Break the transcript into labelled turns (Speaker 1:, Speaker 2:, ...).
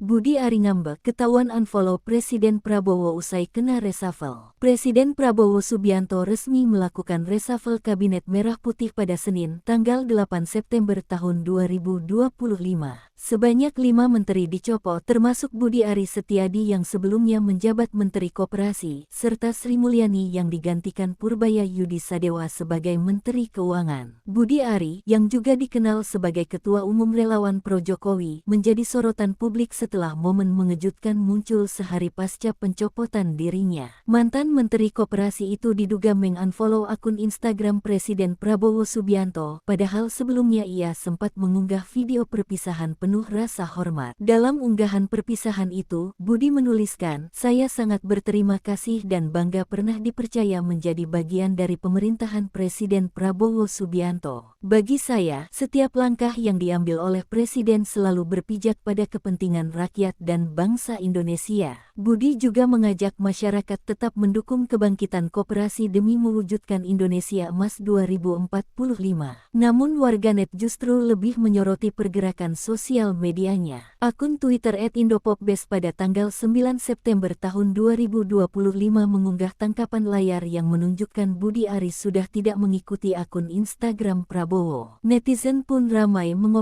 Speaker 1: Budi Ari ngambek ketahuan unfollow Presiden Prabowo usai kena reshuffle. Presiden Prabowo Subianto resmi melakukan reshuffle Kabinet Merah Putih pada Senin, tanggal 8 September tahun 2025. Sebanyak 5 menteri dicopot, termasuk Budi Ari Setiadi yang sebelumnya menjabat Menteri Koperasi, serta Sri Mulyani yang digantikan Purbaya Yudi Sadewa sebagai Menteri Keuangan. Budi Ari, yang juga dikenal sebagai Ketua Umum Relawan Pro Jokowi, menjadi sorotan publik setelah momen mengejutkan muncul sehari pasca pencopotan dirinya. Mantan Menteri Koperasi itu diduga mengunfollow akun Instagram Presiden Prabowo Subianto, padahal sebelumnya ia sempat mengunggah video perpisahan penuh rasa hormat. Dalam unggahan perpisahan itu, Budi menuliskan, "Saya sangat berterima kasih dan bangga pernah dipercaya menjadi bagian dari pemerintahan Presiden Prabowo Subianto. Bagi saya, setiap langkah yang diambil oleh Presiden selalu berpijak pada kepentingan rakyat dan bangsa Indonesia." Budi juga mengajak masyarakat tetap mendukung kebangkitan koperasi demi mewujudkan Indonesia Emas 2045. Namun warganet justru lebih menyoroti pergerakan sosial medianya. Akun Twitter @indopopbes pada tanggal 9 September tahun 2025 mengunggah tangkapan layar yang menunjukkan Budi Ari sudah tidak mengikuti akun Instagram Prabowo. Netizen pun ramai mengomentari